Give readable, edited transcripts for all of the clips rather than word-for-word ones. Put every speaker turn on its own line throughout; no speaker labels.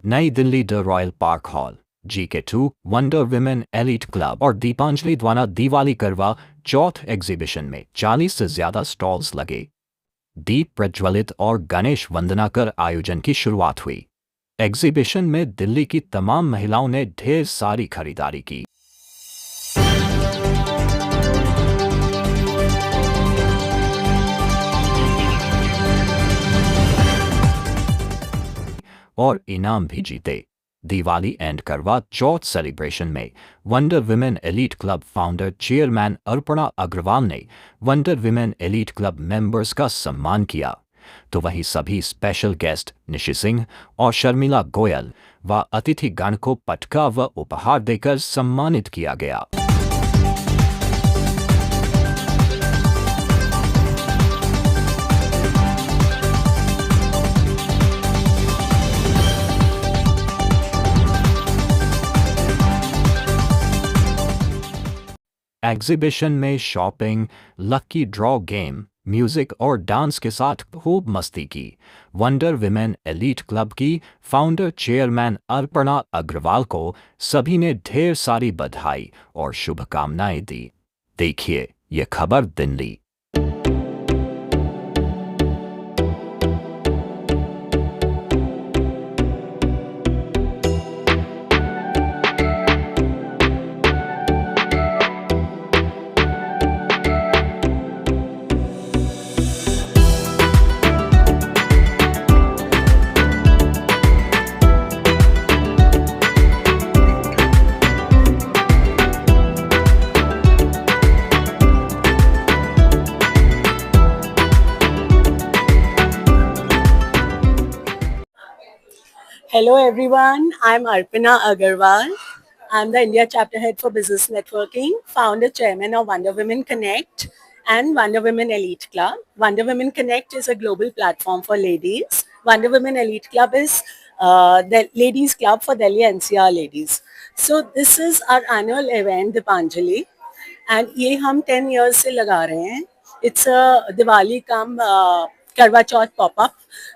नई Delhi the royal park hall, GK2, wonder women elite club और दीपांजलि द्वारा दिवाली करवा चौथ एग्जीबिशन में 40 से ज्यादा स्टॉल्स लगे। दीप प्रज्वलित और गणेश वंदना कर आयोजन की शुरुआत हुई। एग्जीबिशन में दिल्ली की तमाम महिलाओं ने ढेर सारी खरीदारी की और इनाम भी जीते। दिवाली एंड करवा चौथ सेलिब्रेशन में wonder women elite club founder chairman Arpana Agarwal ने wonder women elite club members का सम्मान किया, तो वहीं सभी स्पेशल गेस्ट निशी सिंह और शर्मिला गोयल व अतिथिगण को पटका व उपहार देकर सम्मानित किया गया। एग्जीबिशन में shopping, lucky draw game, music और डांस के साथ खूब मस्ती की। वंडर विमेन एलीट क्लब की फाउंडर चेयरमैन अर्पणा अग्रवाल को सभी ने ढेर सारी बधाई और शुभकामनाएं दी। देखिए ये खबर Delhi.
Hello everyone, I'm Arpana Agarwal. I'm the India Chapter Head for Business Networking, founder chairman of Wonder Women Connect and Wonder Women Elite Club. Wonder Women Connect is a global platform for ladies. Wonder Women Elite Club is the ladies club for Delhi NCR ladies. So this is our annual event, Dipanjali, and ये हम 10 years से लगा रहे हैं. It's a Diwali come करवा चौथ popup,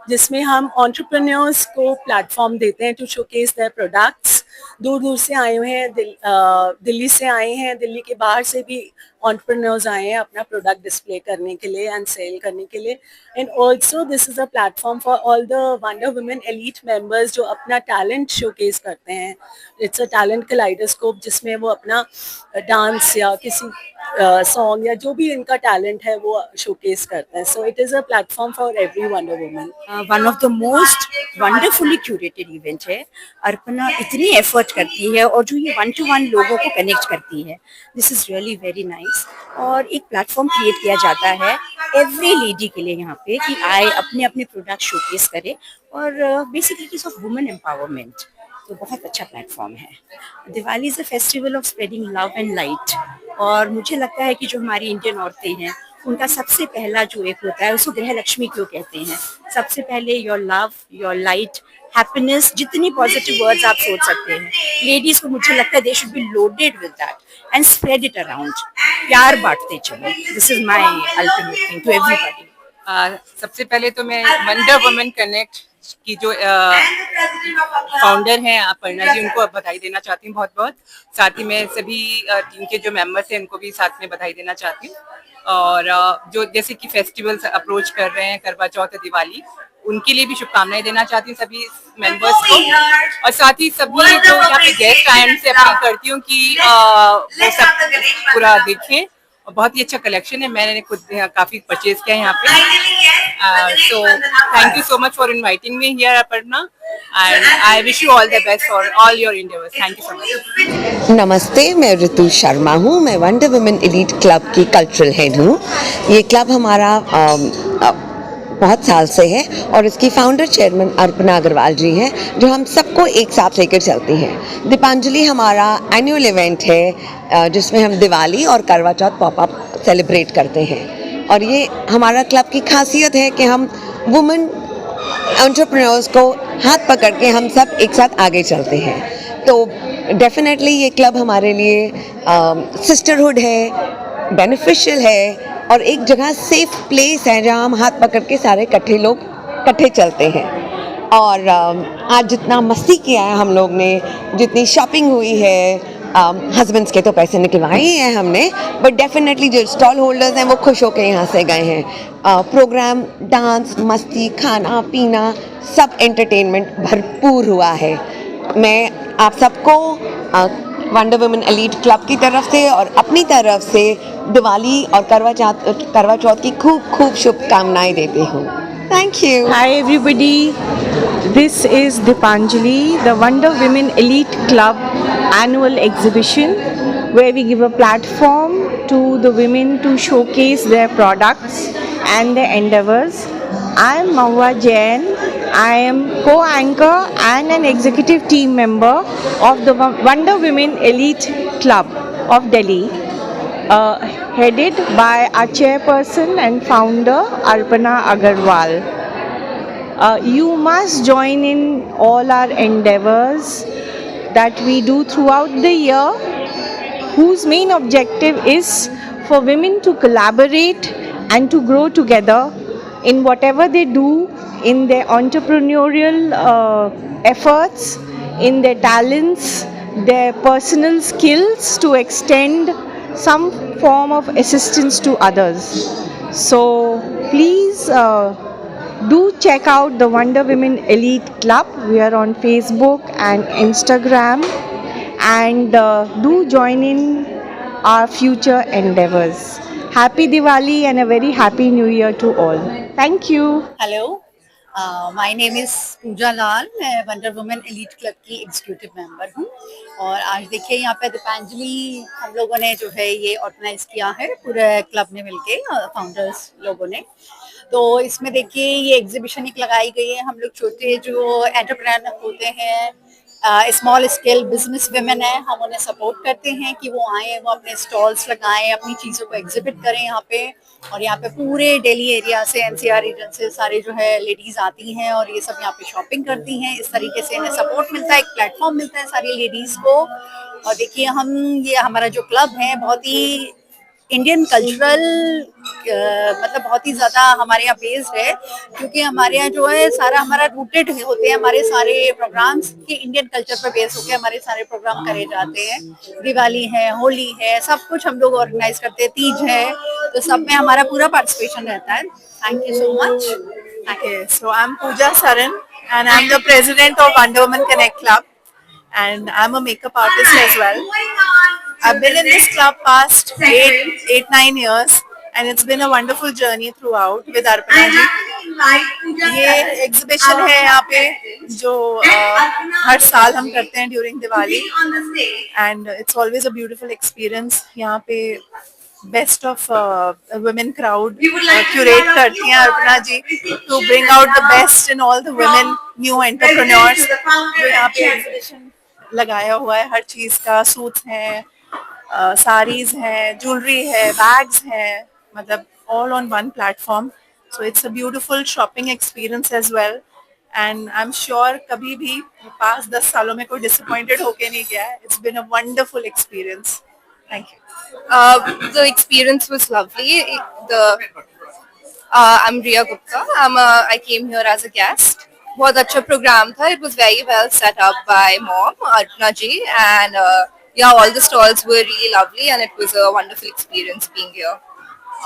जिसमें हम entrepreneurs को प्लेटफॉर्म देते हैं टू शोकेस देयर प्रोडक्ट्स। दूर दूर से आए हुए हैं, दिल्ली से आए हैं, दिल्ली के बाहर से भी एंटरप्रेन्योर्स आए हैं अपना प्रोडक्ट डिस्प्ले करने के लिए एंड सेल करने के लिए। And also this is a platform for all the wonder women elite members जो अपना टैलेंट शोकेस करते हैं। इट्स अ टैलेंट कलाइडोस्कोप जिसमें वो अपना डांस या किसी सॉन्ग या जो भी इनका टैलेंट है वो शोकेस करते हैं। So it is a platform for every wonder woman.
One of the most wonderfully curated event है। अर्पणा इतनी एफर्ट करती है और जो ये 1-to-1 लोगों को कनेक्ट करती है, this is really very nice. और एक प्लेटफॉर्म क्रिएट किया जाता है एवरी लेडी के लिए यहाँ पे कि आए अपने अपने प्रोडक्ट शोकेस करे और basically it is of women empowerment. तो बहुत अच्छा प्लेटफॉर्म है। Diwali is a festival of spreading love and light, और मुझे लगता है कि जो हमारी इंडियन औरतें हैं उनका सबसे पहला जो एक होता है उसको गृह लक्ष्मी क्यों कहते हैं। सबसे पहले your love, your light, happiness, जितनी पॉजिटिव वर्ड्स आप सोच सकते हैं, लेडीज को मुझे लगता है they should be loaded with that and spread it around. प्यार बांटते चलो, this is my ultimate thing to everybody.
सबसे पहले तो मैं वंडर वुमेन कनेक्ट की जो फाउंडर हैं अपर्णा जी, उनको बधाई देना चाहती हूँ बहुत बहुत। साथ ही मैं सभी टीम के जो मेंबर्स हैं उनको भी साथ में बधाई देना चाहती हूँ। और जो जैसे कि फेस्टिवल्स अप्रोच कर रहे हैं, करवा चौथ, दिवाली, उनके लिए भी शुभकामनाएं देना चाहती हूँ सभी मेंबर्स को। और साथ ही सभी जो यहाँ पे गेस्ट आए उनसे अपील करती हूँ कि वो सब पूरा देखें। और बहुत ही अच्छा कलेक्शन है, मैंने खुद काफी परचेज किया है यहाँ पे। So thank you so much for inviting me here Aparna, and I wish you all the best for all your endeavours. Thank you so much.
नमस्ते, मैं ऋतु शर्मा हूँ। मैं वंडर वुमेन एलीट क्लब की कल्चरल हेड हूँ। ये क्लब हमारा बहुत साल से है और इसकी फाउंडर चेयरमैन अर्पणा अग्रवाल जी हैं, जो हम सबको एक साथ लेकर चलती हैं। दीपांजलि हमारा एनुअल इवेंट है जिसमें हम दिवाली और करवा चौथ पॉपअप सेलिब्रेट करते हैं। और ये हमारा क्लब की खासियत है कि हम वुमेन एंटरप्रेन्योर्स को हाथ पकड़ के हम सब एक साथ आगे चलते हैं। तो डेफिनेटली ये क्लब हमारे लिए सिस्टरहुड है, बेनिफिशियल है और एक जगह सेफ प्लेस है जहाँ हम हाथ पकड़ के सारे लोग इकट्ठे चलते हैं। और आज जितना मस्ती किया है हम लोग ने, जितनी शॉपिंग हुई है, हस्बैंड्स के तो पैसे निकलवाए ही हैं हमने, बट डेफिनेटली जो स्टॉल होल्डर्स हैं वो खुश होकर यहाँ से गए हैं। प्रोग्राम, डांस, मस्ती, खाना पीना, सब एंटरटेनमेंट भरपूर हुआ है। मैं आप सबको वंडर वुमेन एलीट क्लब की तरफ से और अपनी तरफ से दिवाली और करवा चौथ की खूब खूब शुभकामनाएं देती हूँ। Thank you.
Hi everybody, this is Dipanjali, the Wonder Women Elite Club annual exhibition where we give a platform to the women to showcase their products and their endeavors. I am Mahua Jain. I am co-anchor and an executive team member of the Wonder Women Elite Club of Delhi, headed by our chairperson and founder Arpana Agarwal. You must join in all our endeavors that we do throughout the year, whose main objective is for women to collaborate and to grow together in whatever they do, in their entrepreneurial efforts, in their talents, their personal skills, to extend some form of assistance to others. So please do check out the Wonder Women Elite Club. We are on Facebook and Instagram, and do join in our future endeavors. Happy Diwali and a very happy New Year to all. Thank you.
Hello, my name is Pooja Lal. मैं wonder women elite club की executive member हूँ और आज देखिए यहाँ पे दीपांजलि हम लोगों ने जो है ये ऑर्गेनाइज किया है पूरे क्लब ने मिलके, फाउंडर्स लोगों ने। तो इसमें देखिए ये एग्जीबिशन एक लगाई गई है। हम लोग छोटे जो एंटरप्रेन्योर होते हैं, स्मॉल स्केल बिजनेस वुमेन है, हम उन्हें सपोर्ट करते हैं कि वो आए, वो अपने स्टॉल्स लगाएं, अपनी चीज़ों को एग्जिबिट करें यहाँ पे। और यहाँ पे पूरे दिल्ली एरिया से, एनसीआर रीजन से सारे जो है लेडीज आती हैं और ये सब यहाँ पे शॉपिंग करती हैं। इस तरीके से इन्हें सपोर्ट मिलता है, एक प्लेटफॉर्म मिलता है सारी लेडीज को। और देखिए ये हमारा जो क्लब है बहुत ही इंडियन कल्चरल, मतलब बहुत ही ज़्यादा हमारे यहाँ बेस्ड है, क्योंकि हमारे यहाँ जो है सारा हमारा रूटेड होते हैं। हमारे सारे प्रोग्राम्स के इंडियन कल्चर पर बेस्ड होकर हमारे सारे प्रोग्राम करे जाते हैं। दिवाली है, होली है, सब कुछ हम लोग ऑर्गेनाइज करते हैं, तीज है, तो सब में हमारा पूरा पार्टिसिपेशन रहता है। Thank you so much.
Okay, so I'm Pooja Saran and I'm the president of Wonder Woman Connect Club, and I'm a makeup artist as well. I've been in this club past 9 years and it's been a wonderful journey throughout with Arpana ji. ये exhibition है यहाँ पे जो हर साल हम करते हैं during Diwali, and it's always a beautiful experience. यहाँ पे best of women crowd curate करती हैं Arpana ji to bring out the best in all the women new entrepreneurs जो यहाँ पे एग्जीबिशन लगाया हुआ है। हर चीज़ का सूट्स हैं, साड़ीज हैं, ज्वेलरी है, बैग्स हैं, मतलब all on one platform. So it's a beautiful shopping experience as well. And I'm sure कभी भी पास 10 सालों में कोई disappointed होके नहीं गया है. It's been a wonderful experience. Thank you.
The experience was lovely. I'm Riya Gupta. I came here as a guest. बहुत अच्छा प्रोग्राम था. It was very well set up by Mom Arpana ji, and yeah, all the stalls were really lovely, and it was a wonderful experience being here.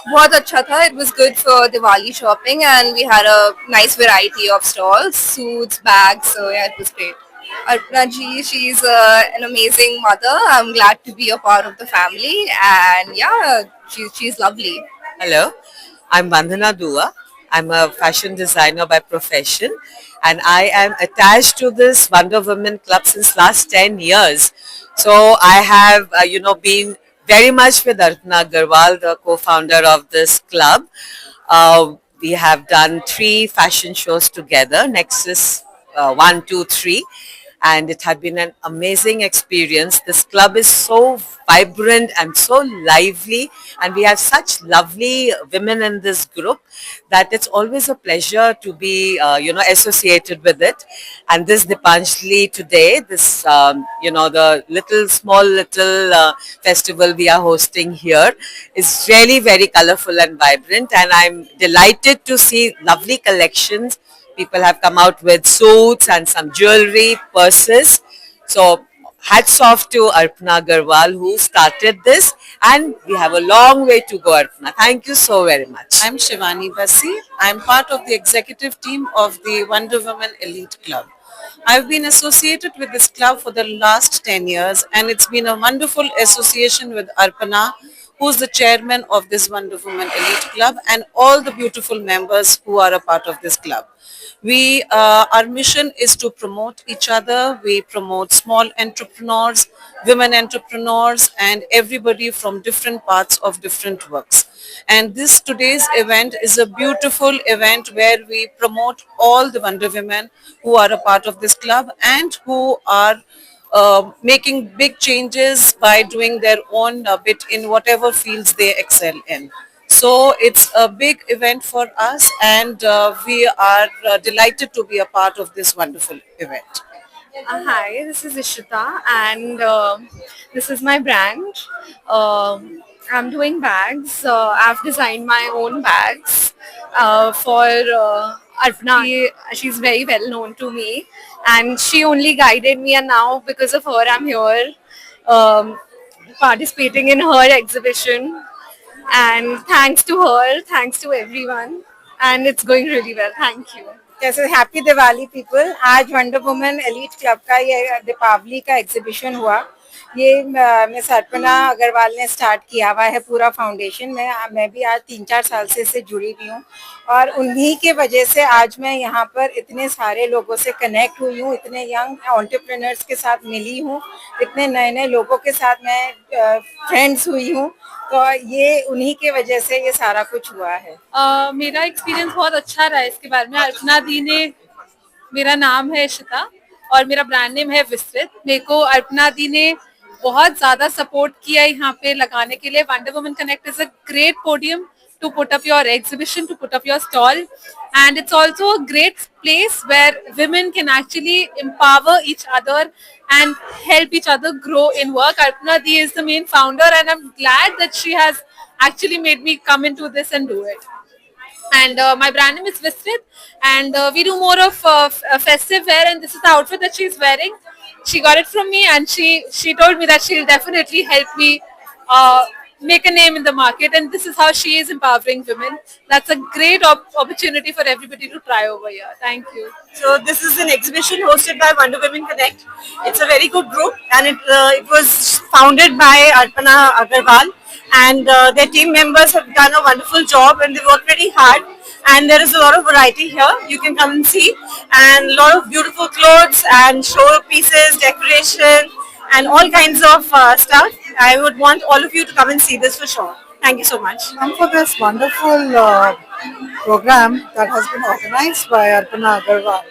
बहुत अच्छा था. It was good for Diwali shopping, and we had a nice variety of stalls, suits, bags. So yeah, it was great. Arpana ji, she's an amazing mother. I'm glad to be a part of the family, and yeah, she's lovely.
Hello, I'm Vandana Dua. I'm a fashion designer by profession, and I am attached to this Wonder Women Club since last 10 years. So I have, been very much with Arpana Agarwal, the co-founder of this club. We have done 3 fashion shows together, Nexus 1, 2, 3. And it had been an amazing experience. This club is so vibrant and so lively, and we have such lovely women in this group that it's always a pleasure to be, associated with it. And this Dipanjali today, this, the small little festival we are hosting here is really very colorful and vibrant. And I'm delighted to see lovely collections People have come out with suits and some jewelry, purses. So hats off to Arpana Agarwal who started this, and we have a long way to go, Arpana. Thank you so very much.
I'm Shivani Basi. I'm part of the executive team of the Wonder Woman Elite Club. I've been associated with this club for the last 10 years, and it's been a wonderful association with Arpana, who's the chairman of this Wonder Woman Elite Club, and all the beautiful members who are a part of this club. Our mission is to promote each other. We promote small entrepreneurs, women entrepreneurs, and everybody from different parts of different works. And this today's event is a beautiful event where we promote all the Wonder Women who are a part of this club and who are making big changes by doing their own bit in whatever fields they excel in. So it's a big event for us, and we are delighted to be a part of this wonderful event.
Hi, this is Ishita, and this is my brand. I'm doing bags. I've designed my own bags for Arpana. She's very well known to me, and she only guided me, and now because of her, I'm here participating in her exhibition. And thanks to her, thanks to everyone, and it's going really well. Thank you.
जैसे happy Diwali people, आज wonder women elite club का ये दीपावली का exhibition हुआ। ये miss Arpana Agarwal ने start किया हुआ है पूरा फाउंडेशन में। मैं भी आज 3-4 साल से इससे जुड़ी हुई हूँ, और उन्हीं के वजह से आज मैं यहाँ पर इतने सारे लोगों से कनेक्ट हुई हूँ, इतने यंग एंटरप्रेन्योर्स के साथ मिली हूँ, इतने नए नए लोगों के साथ मैं फ्रेंड्स हुई हूँ। तो ये उन्हीं के वजह से ये सारा कुछ हुआ है।
मेरा एक्सपीरियंस बहुत अच्छा रहा है इसके बारे में। अर्पणा दी ने, मेरा नाम है इशिता और मेरा ब्रांड नेम है विस्तृत। मेरे को अर्पणा दी ने बहुत ज़्यादा सपोर्ट किया यहाँ पे लगाने के लिए। Wonder woman connect is a great podium to put up your exhibition, to put up your stall, and it's also a great place where women can actually empower each other and help each other grow in work. Arpana Di is the main founder, and I'm glad that she has actually made me come into this and do it. And my brand name is Vistrit, and we do more of festive wear, and this is the outfit that she's wearing. She got it from me, and she told me that she'll definitely help me make a name in the market, and this is how she is empowering women. That's a great opportunity for everybody to try over here. Thank you.
So this is an exhibition hosted by Wonder Women Connect. It's a very good group, and it was founded by Arpana Agarwal, and their team members have done a wonderful job, and they work very hard. And there is a lot of variety here. You can come and see, and a lot of beautiful clothes and show pieces, decoration, and all kinds of stuff. I would want all of you to come and see this for sure. Thank you so much.
Come for this wonderful program that has been organized by Arpana Agarwal.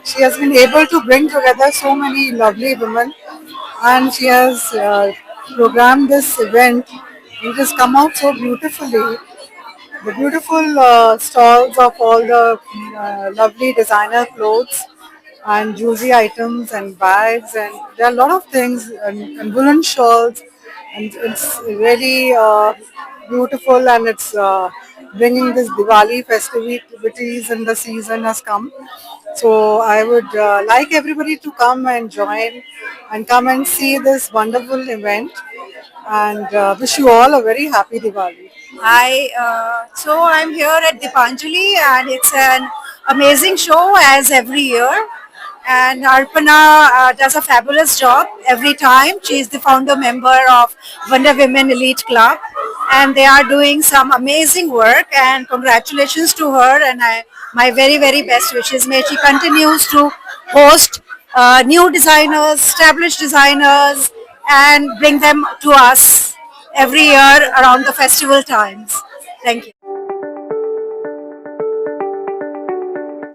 She has been able to bring together so many lovely women, and she has programmed this event. It has come out so beautifully. The beautiful stalls of all the lovely designer clothes and jewelry items and bags, and there are a lot of things, and woolen shawls, and it's really beautiful, and it's bringing this Diwali festivities, and the season has come. So I would like everybody to come and join and come and see this wonderful event, and wish you all a very happy Diwali.
Hi, so I'm here at Dipanjali, and it's an amazing show as every year. And Arpana does a fabulous job every time. She is the founder member of Wonder Women Elite Club, and they are doing some amazing work, and congratulations to her, and my very, very best wishes. May she continues to host new designers, established designers, and bring them to us every year around the festival times. Thank you.